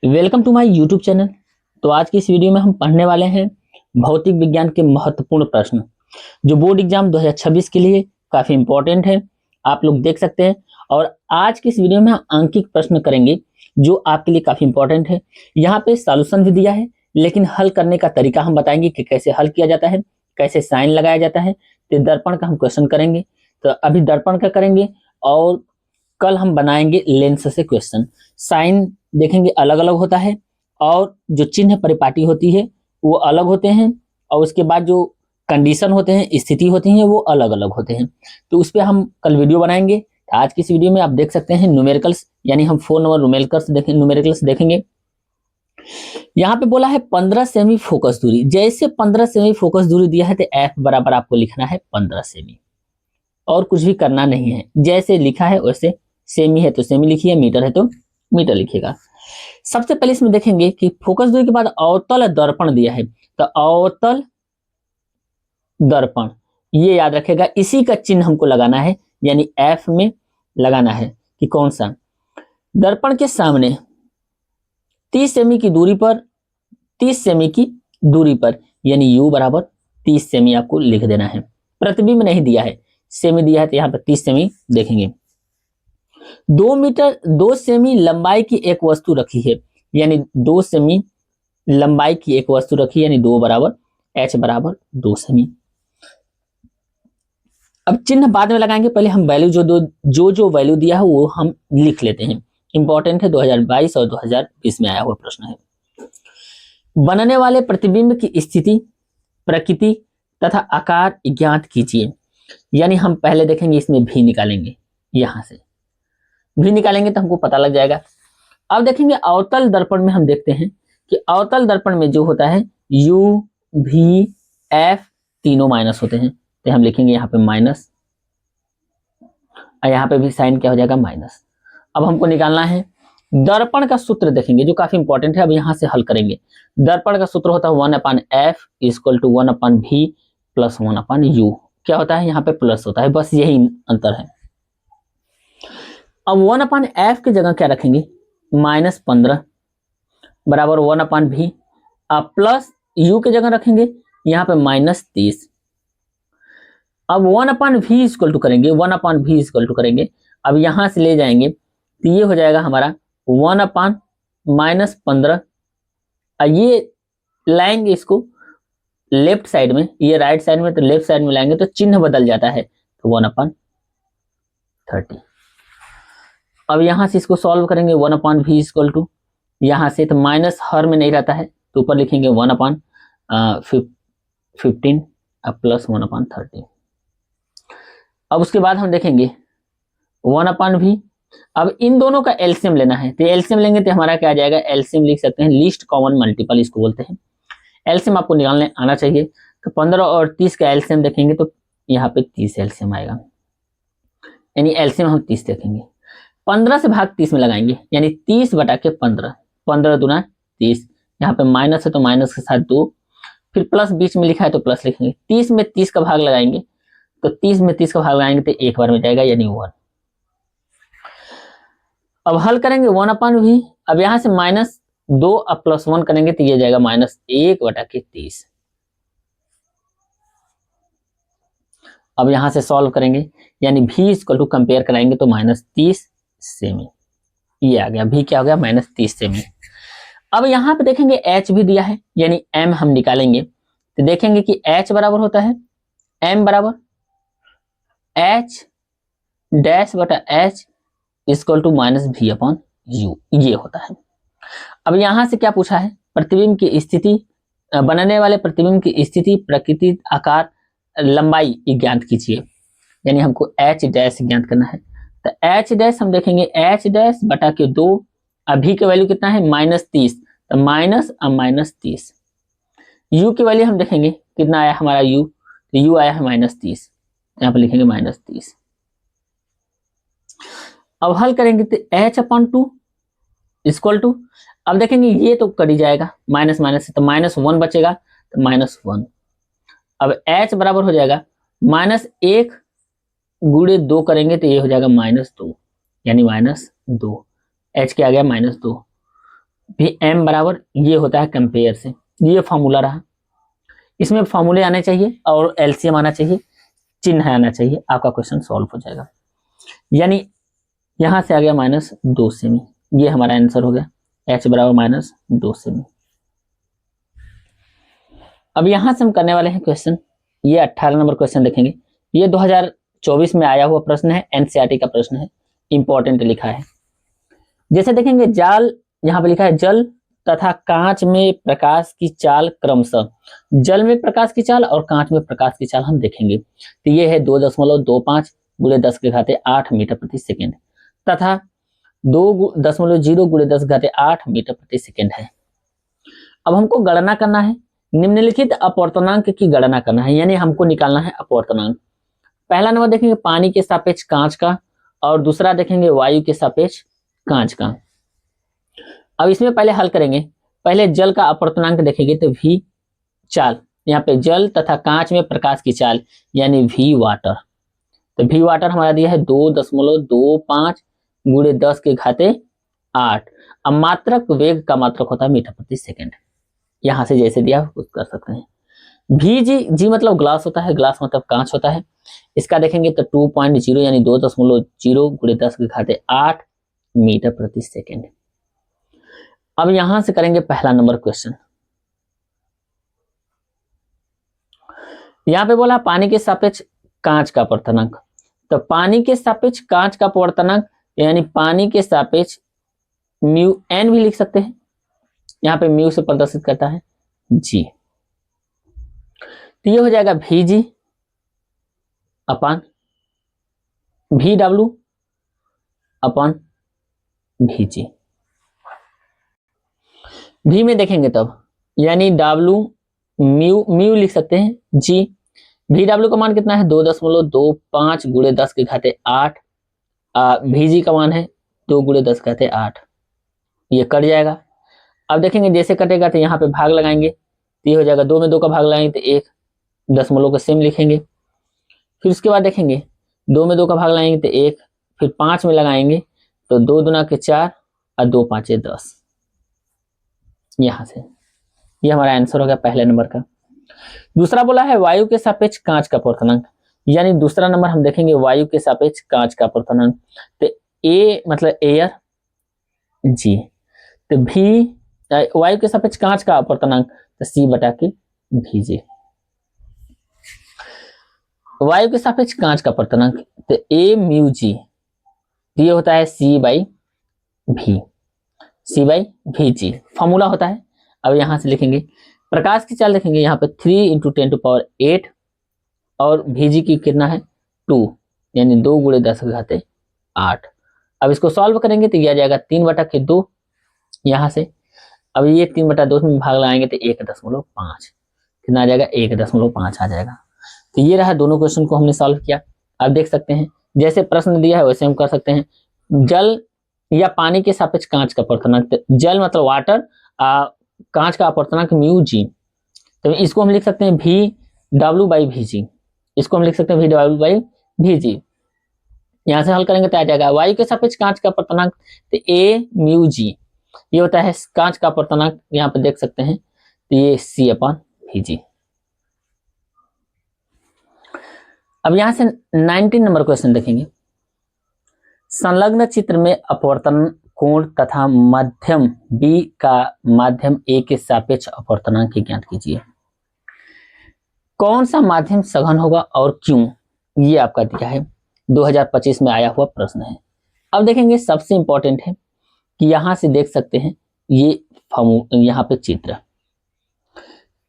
Welcome to my YouTube channel. तो आज की इस वीडियो में हम पढ़ने वाले हैं भौतिक विज्ञान के महत्वपूर्ण प्रश्न जो बोर्ड एग्जाम 2026 के लिए काफी इंपॉर्टेंट है। आप लोग देख सकते हैं। और आज की इस वीडियो में हम अंकित प्रश्न करेंगे जो आपके लिए काफी इंपॉर्टेंट है। यहाँ पे सॉल्यूशन भी दिया है, लेकिन हल करने का तरीका हम बताएंगे कि कैसे हल किया जाता है, कैसे साइन लगाया जाता है। तो दर्पण का हम क्वेश्चन करेंगे। तो अभी दर्पण का करेंगे और कल हम बनाएंगे लेंस से क्वेश्चन। साइन देखेंगे अलग अलग होता है और जो चिन्ह परिपाटी होती है वो अलग होते हैं, और उसके बाद जो कंडीशन होते हैं, स्थिति होती है, वो अलग अलग होते हैं। तो उस पर हम कल वीडियो बनाएंगे। आज की इस वीडियो में आप देख सकते हैं न्यूमेरिकल्स, यानी हम 4 नंबर न्यूमेरिकल्स देखेंगे। यहाँ पे बोला है 15 सेमी फोकस दूरी। जैसे 15 सेमी फोकस दूरी दिया है तो एफ बराबर आपको लिखना है 15 सेमी, और कुछ भी करना नहीं है। जैसे लिखा है वैसे, सेमी है तो सेमी लिखिए, मीटर है तो मीटर लिखिएगा। सबसे पहले इसमें देखेंगे कि फोकस दूरी के बाद अवतल दर्पण दिया है। तो अवतल दर्पण ये याद रखेगा, इसी का चिन्ह हमको लगाना है, यानी एफ में लगाना है कि कौन सा। दर्पण के सामने 30 सेमी की दूरी पर, 30 सेमी की दूरी पर, यानी यू बराबर 30 सेमी आपको लिख देना है। प्रतिबिंब नहीं दिया है, सेमी दिया है तो यहाँ पर 30 सेमी देखेंगे। 2 मीटर 2 सेमी लंबाई की एक वस्तु रखी है, यानी 2 सेमी लंबाई की एक वस्तु रखी, यानी 2 बराबर h बराबर 2 सेमी। अब चिन्ह बाद में लगाएंगे, पहले हम वैल्यू जो वैल्यू दिया है वो हम लिख लेते हैं। इंपॉर्टेंट है, 2022 और 2020 में आया हुआ प्रश्न है। बनने वाले प्रतिबिंब की स्थिति, प्रकृति तथा आकार ज्ञात कीजिए। यानी हम पहले देखेंगे, इसमें भी निकालेंगे, यहां से भी निकालेंगे तो हमको पता लग जाएगा। अब देखेंगे अवतल दर्पण में हम देखते हैं कि अवतल दर्पण में जो होता है U V F तीनों माइनस होते हैं, तो हम लिखेंगे यहाँ पे माइनस, और यहाँ पे भी साइन क्या हो जाएगा, माइनस। अब हमको निकालना है दर्पण का सूत्र, देखेंगे जो काफी इंपॉर्टेंट है। अब यहाँ से हल करेंगे। दर्पण का सूत्र होता है 1/f equal to 1/v plus 1/u। क्या होता है, यहाँ पे प्लस होता है, बस यही अंतर है। अब 1/f की जगह क्या रखेंगे, -15 बराबर 1/v। अब प्लस u की जगह रखेंगे यहाँ पे -30। अब 1/v इक्वल टू करेंगे, 1/v इक्वल टू करेंगे। अब यहां से ले जाएंगे तो ये हो जाएगा हमारा 1/-15। ये लाएंगे इसको लेफ्ट साइड में, ये राइट साइड में, तो लेफ्ट साइड में लाएंगे तो चिन्ह बदल जाता है, तो 1/30। अब यहां से इसको सॉल्व करेंगे, 1/v इक्वल टू, यहां से तो माइनस हर में नहीं रहता है तो ऊपर लिखेंगे 1/15 प्लस 1/30। अब उसके बाद हम देखेंगे 1/v। अब इन दोनों का एलसीएम लेना है, तो एलसीएम लेंगे तो हमारा क्या आ जाएगा, एलसीएम लिख सकते हैं लीस्ट कॉमन मल्टीपल, इसको बोलते हैं। एलसीएम आपको निकालने आना चाहिए। तो 15 और 30 का एलसीएम देखेंगे तो यहाँ पे 30 एलसीएम आएगा, यानी एलसीएम हम 30 देखेंगे। 15 से भाग 30 में लगाएंगे, यानी 30/15, 15 दूना 30। यहाँ पे माइनस है तो माइनस के साथ 2, फिर प्लस बीच में लिखा है तो प्लस लिखेंगे। 30 में 30 का भाग लगाएंगे, तो 30 में 30 का भाग लगाएंगे तो एक बार में जाएगा, यानी 1। अब हल करेंगे 1/v। अब यहां से -2 अब +1 करेंगे तो ये जाएगा -1/30। अब यहां से सॉल्व करेंगे, यानी v इक्वल टू कंपेयर कराएंगे तो -30 सेमी, ये आ गया। v क्या हो गया, -30 सेमी। अब यहाँ पे देखेंगे h भी दिया है, यानी m हम निकालेंगे तो देखेंगे कि h बराबर होता है m बराबर h डैश बटा h इक्वल टू -v/u, ये होता है। अब यहां से क्या पूछा है, प्रतिबिंब की स्थिति, बनने वाले प्रतिबिंब की स्थिति, प्रकृति, आकार, लंबाई ज्ञात कीजिए। यानी हमको h डैश ज्ञात करना है। तो h डैश हम देखेंगे h डैश बटा के 2। अभी की वैल्यू कितना है, -30, तो माइनस अब -30। u की वैल्यू हम देखेंगे कितना आया हमारा u, तो u आया है -30, यहाँ पर लिखेंगे -30। अब हल करेंगे तो h/2 इक्वल टू, अब देखेंगे ये तो कट ही जाएगा, माइनस माइनस से तो -1 बचेगा, तो -1। अब h बराबर हो जाएगा -1 गुणे 2 करेंगे तो ये हो जाएगा -2, यानी -2। h क्या आ गया, -2। भी m बराबर ये होता है कंपेयर से। ये फॉर्मूला रहा, इसमें फॉर्मूले आने चाहिए और एलसीएम आना चाहिए, चिन्ह आना चाहिए, आपका क्वेश्चन सॉल्व हो जाएगा। यानी यहां से आ गया -2 सेमी, ये हमारा आंसर हो गया, h बराबर -2 सेमी। अब यहां से हम करने वाले हैं क्वेश्चन, ये 18 नंबर क्वेश्चन देखेंगे। ये 2024 में आया हुआ प्रश्न है, एनसीईआरटी का प्रश्न है, इंपॉर्टेंट लिखा है। जैसे देखेंगे जाल, यहाँ पे लिखा है जल तथा कांच में प्रकाश की चाल क्रमशः, जल में प्रकाश की चाल और कांच में प्रकाश की चाल हम देखेंगे। तो ये है 2.25 गुणे 10 के घाते 8 मीटर प्रति सेकेंड तथा 2.0 गुणे 10 के घाते 8 मीटर प्रति सेकेंड है। अब हमको गणना करना है, निम्नलिखित अपवर्तनांक की गणना करना है, यानी हमको निकालना है अपवर्तनांक। पहला नंबर देखेंगे पानी के सापेक्ष कांच का, और दूसरा देखेंगे वायु के सापेक्ष कांच का। अब इसमें पहले हल करेंगे, पहले जल का अपवर्तनांक देखेंगे तो v चाल, यहाँ पे जल तथा कांच में प्रकाश की चाल यानी v वाटर। तो v वाटर हमारा दिया है 2.25 गुणे 10 के घाते 8। अब मात्रक वेग का मात्रक होता है मीटर प्रति सेकेंड, यहां से जैसे दिया कुछ कर सकते हैं। भी जी मतलब ग्लास होता है, ग्लास मतलब कांच होता है। इसका देखेंगे तो 2.0 यानी 2.0 गुणे 10 के घाते 8 मीटर प्रति सेकेंड। अब यहां से करेंगे पहला नंबर क्वेश्चन। यहां पे बोला पानी के सापेक्ष कांच का अपवर्तनांक, तो पानी के सापेक्ष कांच का अपवर्तनांक यानी पानी के सापेक्ष म्यू एन भी लिख सकते हैं, यहाँ पे म्यू से प्रदर्शित करता है जी। तो ये हो जाएगा भी जी अपान भी डब्ल्यू अपान भी जी। भी में देखेंगे तब यानी डब्ल्यू म्यू लिख सकते हैं जी। भी डब्ल्यू का मान कितना है 2.25 गुणे 10 के घाते 8। भी जी का मान है 2 गुणे 10 के घाते 8, ये कट जाएगा। अब देखेंगे जैसे कटेगा तो यहाँ पे भाग लगाएंगे, तो ये हो जाएगा 2 में 2 का भाग लगाएंगे तो 1, दशमलव को सेम लिखेंगे। फिर उसके बाद देखेंगे 2 में 2 का भाग लगाएंगे तो 1, फिर 5 में लगाएंगे तो 2 दूना के 4 और 2 5 10। यहां से ये हमारा आंसर हो गया पहले नंबर का। दूसरा बोला है वायु के सापेक्ष कांच का अपवर्तनांक, यानी दूसरा नंबर हम देखेंगे वायु के सापेक्ष कांच का अपवर्तनांक। तो ए मतलब एयर जी, तो भी वायु के सापेक्ष कांच का अपवर्तनांक तो सी बटा के भी जी। वायु के सापेक्ष कांच का अपवर्तनांक तो ए म्यू जी, ये होता है सी बाई भी जी, फॉर्मूला होता है। अब यहां से लिखेंगे प्रकाश की चाल देखेंगे यहाँ पे 3 × 10⁸ और भी की कितना है 2 यानी 2 गुणे 10 के घाते 8। अब इसको सॉल्व करेंगे तो यह आ जाएगा 3/2 यहाँ से। अब ये 3/2 में भाग लगाएंगे तो 1.5 कितना आ जाएगा 1.5 आ जाएगा। तो ये रहा, दोनों क्वेश्चन को हमने सॉल्व किया। आप देख सकते हैं जैसे प्रश्न दिया है वैसे हम कर सकते हैं। जल या पानी के सापेक्ष कांच का अपवर्तनांक, जल मतलब वाटर, कांच का अपवर्तनांक म्यू जी, तो इसको हम लिख सकते हैं भी डब्ल्यू बाई भी जी, इसको हम लिख सकते हैं भी डब्ल्यू बाई भी जी। यहां से हल करेंगे तो आ जाएगा वायु के सापेक्ष कांच का अपवर्तनांक तो ए म्यू जी, ये होता है कांच का अपवर्तनांक, यहाँ पे देख सकते हैं तो ये सी अपान भी जी। अब यहां से 19 नंबर क्वेश्चन देखेंगे। संलग्न चित्र में अपवर्तन कोण तथा माध्यम B का माध्यम A के सापेक्ष अपवर्तनांक ज्ञात कीजिए। कौन सा माध्यम सघन होगा और क्यों, ये आपका दिया है, 2025 में आया हुआ प्रश्न है। अब देखेंगे सबसे इंपॉर्टेंट है कि यहां से देख सकते हैं ये यहाँ पे चित्र,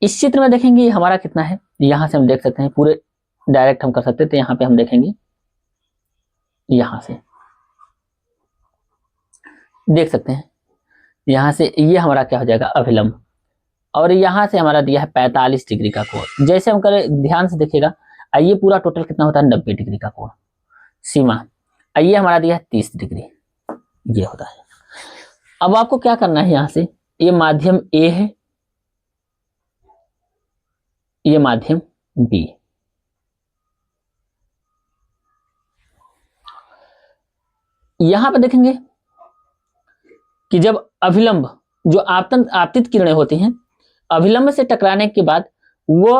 इस चित्र में देखेंगे हमारा कितना है, यहां से हम देख सकते हैं, पूरे डायरेक्ट हम कर सकते हैं। तो यहाँ पे हम देखेंगे, यहां से देख सकते हैं, यहां से ये हमारा क्या हो जाएगा अभिलंब, और यहां से हमारा दिया है 45 डिग्री का कोण। जैसे हम करें ध्यान से देखिएगा, ये पूरा टोटल कितना होता है 90 डिग्री का कोण। सीमा ये हमारा दिया है 30 डिग्री, ये होता है। अब आपको क्या करना है, यहां से ये माध्यम ए है, ये माध्यम बी, यहां पर देखेंगे कि जब अभिलंब जो आपतित किरणें होती हैं अभिलंब से टकराने के बाद वो,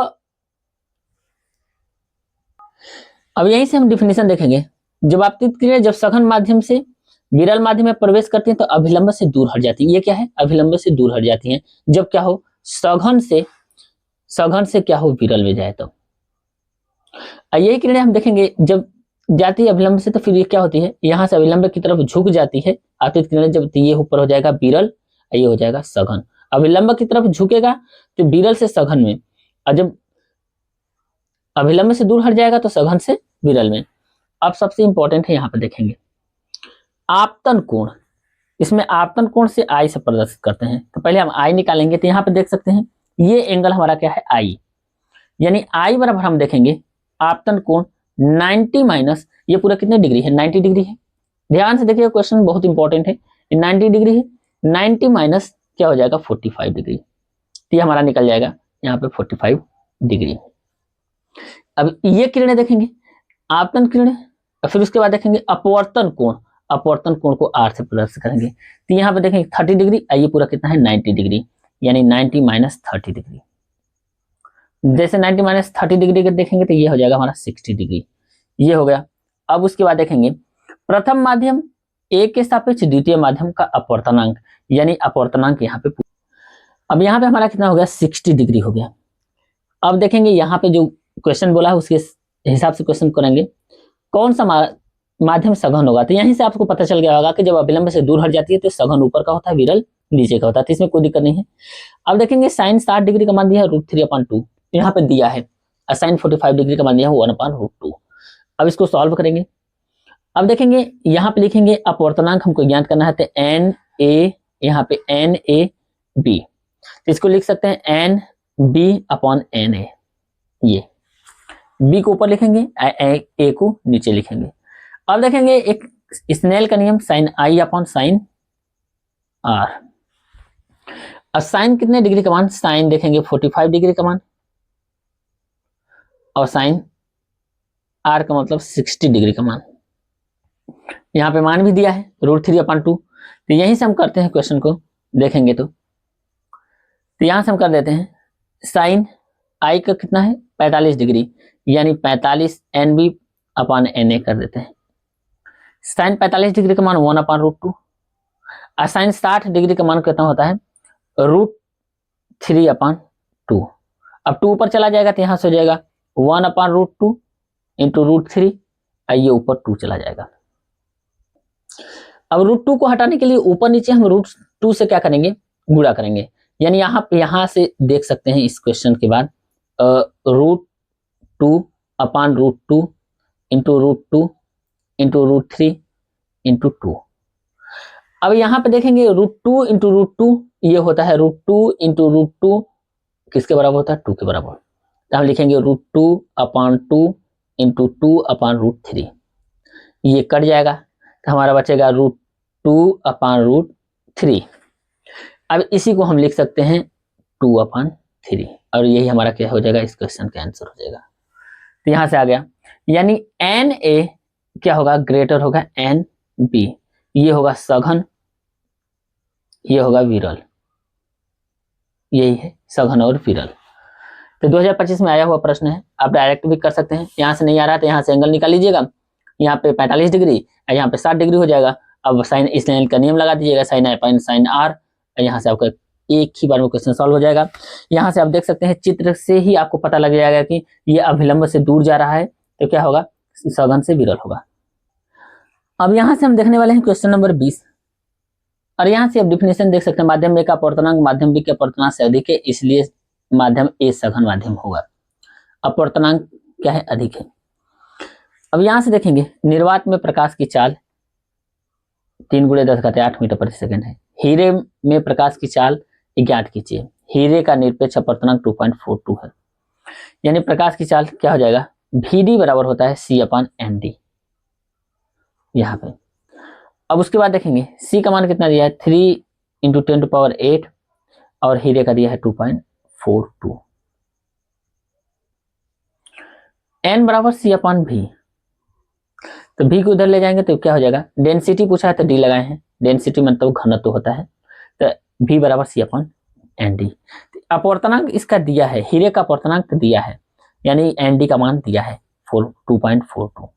अब यहीं से हम डिफिनेशन देखेंगे। जब आपतित किरणें जब सघन माध्यम से विरल माध्यम में प्रवेश करती हैं तो अभिलंब से दूर हट जाती है। ये क्या है? अभिलंब से दूर हट जाती हैं। जब क्या हो? सघन से क्या हो? विरल में जाए तो। यही किरणें हम देखेंगे जब जाती है अभिलंब से तो फिर ये क्या होती है? यहां से अभिलंब की तरफ झुक जाती है आपतित किरणें। जब ये ऊपर हो जाएगा विरल, ये हो जाएगा सघन। अभिलंब की तरफ झुकेगा तो विरल से सघन में, और जब अभिलंब से दूर हट जाएगा तो सघन से विरल में। अब सबसे इंपॉर्टेंट है, यहां पर देखेंगे आपतन कोण। इसमें आपतन कोण से आई से प्रदर्शित करते हैं। तो पहले हम आई निकालेंगे। तो यहां पर देख सकते हैं ये एंगल हमारा क्या है? आई। यानी आई बराबर हम देखेंगे आपतन कोण 90 माइनस, ये पूरा कितने डिग्री है? 90 डिग्री है। ध्यान से देखिए, क्वेश्चन बहुत इंपॉर्टेंट है। 90 डिग्री है, 90 माइनस क्या हो जाएगा? 45 डिग्री। तो ये हमारा निकल जाएगा यहाँ पे 45 डिग्री। अब ये किरणें देखेंगे आपतन किरणें, और फिर उसके बाद देखेंगे अपवर्तन कोण। अपवर्तन कोण को आर से प्रदर्शित करेंगे। तो यहाँ पे देखेंगे 30 डिग्री, ये पूरा कितना है? 90 डिग्री। यानी 90 माइनस 30 डिग्री। जैसे 90 माइनस 30 डिग्री के देखेंगे तो ये हो जाएगा हमारा 60 डिग्री। ये हो गया। अब उसके बाद देखेंगे प्रथम माध्यम ए के सापेक्ष द्वितीय माध्यम का अपवर्तनांक, यानी अपवर्तनांक यहाँ पे। अब यहाँ पे हमारा कितना हो गया? 60 डिग्री हो गया। अब देखेंगे यहाँ पे जो क्वेश्चन बोला है उसके हिसाब से क्वेश्चन करेंगे। कौन सा माध्यम सघन होगा? तो यहीं से आपको पता चल गया होगा कि जब अभिलंब से दूर हट जाती है तो सघन ऊपर का होता है, विरल नीचे का होता है। तो इसमें कोई दिक्कत नहीं है। अब देखेंगे साइन 60 डिग्री का मान दिया है √3/2, यहाँ पे दिया है। साइन 45 डिग्री का मान दिया है 1/√2। अब इसको सॉल्व करेंगे। अब देखेंगे यहाँ पे लिखेंगे अपवर्तनांक हमको ज्ञात करना है। तो एन ए, यहाँ पे एन ए बी, तो इसको लिख सकते हैं N B upon N A. ये बी को ऊपर लिखेंगे, ए को नीचे लिखेंगे। अब देखेंगे एक स्नेल का नियम, sine i upon sine r. अब साइन कितने डिग्री का मान? साइन देखेंगे 45 डिग्री का मान, और साइन आर का मतलब 60 डिग्री का मान। यहाँ पे मान भी दिया है √3/2। तो यहीं से हम करते हैं क्वेश्चन को, देखेंगे तो यहां से हम कर देते हैं साइन आई का कितना है? 45 डिग्री, यानी 45 N B upon N A कर देते हैं। साइन 45 डिग्री का मान 1/√2, और साइन 60 डिग्री का मान कितना होता है? √3/2। अब 2 ऊपर चला जाएगा तो यहां से हो जाएगा 1/√2 इंटू √3, ये ऊपर 2 चला जाएगा। अब √2 को हटाने के लिए ऊपर नीचे हम √2 से क्या करेंगे? गुणा करेंगे। यानी यहां से देख सकते हैं इस क्वेश्चन के बाद √2/√2 इंटू √2 इंटू √3 इंटू 2। अब यहाँ पे देखेंगे √2 इंटू √2 ये होता है √2 इंटू √2 किसके बराबर होता है? 2 के बराबर। तो हम लिखेंगे √2/2 इंटू 2/√3। ये कट जाएगा तो हमारा बचेगा √2/√3। अब इसी को हम लिख सकते हैं 2/3, और यही हमारा क्या हो जाएगा? इस क्वेश्चन का आंसर हो जाएगा। तो यहां से आ गया, यानी एन ए क्या होगा? ग्रेटर होगा एन बी। ये होगा सघन, ये होगा विरल। यही है सघन और विरल। तो 2025 में आया हुआ प्रश्न है। आप डायरेक्ट भी कर सकते हैं। यहाँ से नहीं आ रहा तो यहाँ से एंगल निकाल लीजिएगा। यहाँ पे 45 डिग्री, यहाँ पे 60 डिग्री हो जाएगा। अब साइन इस लाइन का नियम लगा दीजिएगा, sine i upon sine r. यहाँ से आपका एक ही बार में क्वेश्चन सॉल्व हो जाएगा। यहाँ से आप देख सकते हैं चित्र से ही आपको पता लग जाएगा कि ये अभिलंब से दूर जा रहा है तो क्या होगा? सघन से विरल होगा। अब यहाँ से हम देखने वाले हैं क्वेश्चन नंबर 20, और यहाँ से आप डिफिनेशन देख सकते हैं। माध्यम ए का अपवर्तनांक माध्यम बी के अपवर्तनांक से अधिक है, इसलिए माध्यम ए सघन माध्यम होगा। अपवर्तनांक क्या है? अधिक है। अब यहाँ से देखेंगे निर्वात में प्रकाश की चाल 3 × 10⁸ मीटर प्रति सेकंड है। हीरे में प्रकाश की चाल ज्ञात कीजिए। हीरे का निरपेक्ष अपवर्तनांक 2.42 है। यानी प्रकाश की चाल क्या हो जाएगा? VD बराबर होता है C/ND यहाँ पे। अब उसके बाद देखेंगे C का मान कितना दिया है? 3 × 10⁸, और हीरे का दिया है 2.42। N बराबर C/V, तो V को उधर ले जाएंगे तो क्या हो जाएगा? डेंसिटी पूछा है तो D लगाए हैं। डेंसिटी मतलब घनत्व होता है, तो V बराबर C अपन ND। अपवर्तनांक इसका दिया है, हीरे का अपवर्तनांक दिया है, यानी ND का मान दिया है 2.42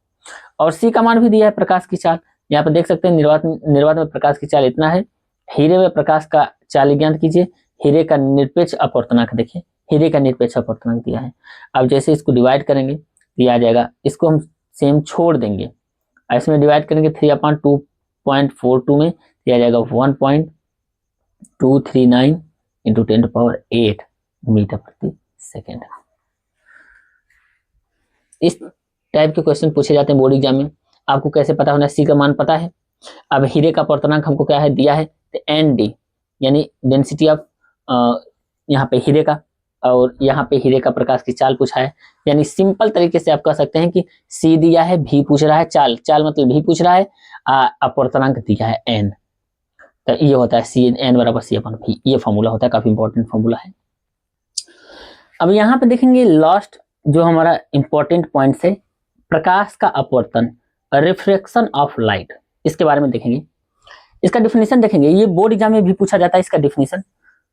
और C का मान भी दिया है प्रकाश की चाल। यहाँ पे देख सकते हैं निर्वात में प्रकाश की चाल इतना है। हीरे में प्रकाश का चाल ज्ञात कीजिए। हीरे का निरपेक्ष अपवर्तनांक देखिए, हीरे का निरपेक्ष अपवर्तनांक दिया है। अब जैसे इसको डिवाइड करेंगे तो आ जाएगा, इसको हम सेम छोड़ देंगे, इसमें डिवाइड करेंगे 3/2.42 में आ जाएगा 1.239 इंटू 10⁸ मीटर प्रति सेकेंड। इस टाइप के क्वेश्चन पूछे जाते हैं बोर्ड एग्जाम में। आपको कैसे पता होना है? सी का मान पता है। अब हीरे का अपवर्तनांक हमको क्या है दिया है, तो ND यानी डेंसिटी ऑफ यहाँ पे हीरे का, और यहाँ पे हीरे का प्रकाश की चाल पूछा है। यानी सिंपल तरीके से आप कह सकते हैं कि C दिया है, V पूछ रहा है, चाल मतलब V पूछ रहा है, अपवर्तनांक दिया है N, तो ये होता है N बराबर C/V। ये फॉर्मूला होता है, काफी इंपॉर्टेंट फॉर्मूला है। अब यहाँ पे देखेंगे लास्ट जो हमारा इंपॉर्टेंट पॉइंट है, प्रकाश का अपवर्तन, रिफ्लेक्शन ऑफ लाइट, इसके बारे में देखेंगे। इसका डिफिनीशन देखेंगे, ये बोर्ड एग्जाम में भी पूछा जाता है इसका डिफिनीशन।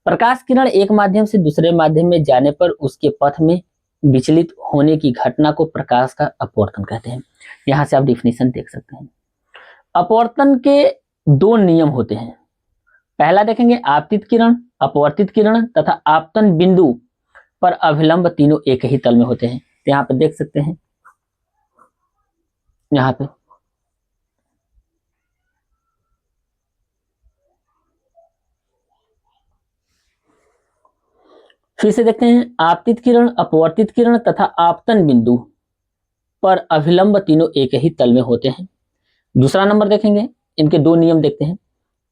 प्रकाश किरण एक माध्यम से दूसरे माध्यम में जाने पर उसके पथ में विचलित होने की घटना को प्रकाश का अपवर्तन कहते हैं। यहां से आप डिफिनीशन देख सकते हैं। अपवर्तन के दो नियम होते हैं। पहला देखेंगे आपतित किरण, अपवर्तित किरण तथा आपतन बिंदु पर अभिलंब, तीनों एक ही तल में होते हैं। तो यहाँ पे देख सकते हैं, यहाँ पे फिर से देखते हैं, आपतित किरण, अपवर्तित किरण तथा आपतन बिंदु पर अभिलंब तीनों एक ही तल में होते हैं। दूसरा नंबर देखेंगे, इनके दो नियम देखते हैं।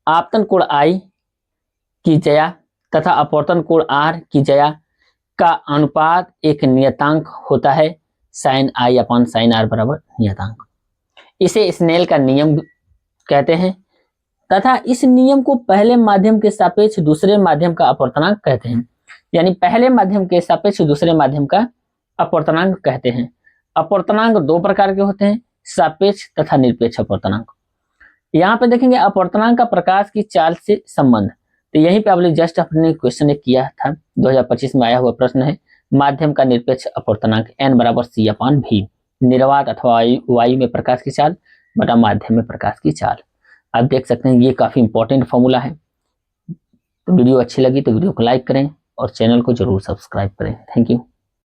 आपतन कोण I की जया तथा अपवर्तन कोण R की जया का अनुपात एक नियतांक होता है, sin I/sin R बराबर नियतांक। इसे स्नेल का नियम कहते हैं तथा इस नियम को पहले माध्यम के सापेक्ष दूसरे माध्यम का अपवर्तनांक कहते हैं। यानी पहले माध्यम के सापेक्ष दूसरे माध्यम का अपवर्तनांक कहते हैं। अपवर्तनांक दो प्रकार के होते हैं, सापेक्ष तथा निरपेक्ष अपवर्तनांक। यहाँ पे देखेंगे अपवर्तनांक का प्रकाश की चाल से संबंध, तो यहीं पे आपने जस्ट अपने क्वेश्चन किया था, 2025 में आया हुआ प्रश्न है। माध्यम का निरपेक्ष अपवर्तनांक N बराबर C/V, निर्वात अथवा वायु में प्रकाश की चाल बटा माध्यम में प्रकाश की चाल। आप देख सकते हैं ये काफी इंपॉर्टेंट फॉर्मूला है। तो वीडियो अच्छी लगी तो वीडियो को लाइक करें और चैनल को जरूर सब्सक्राइब करें। Thank you.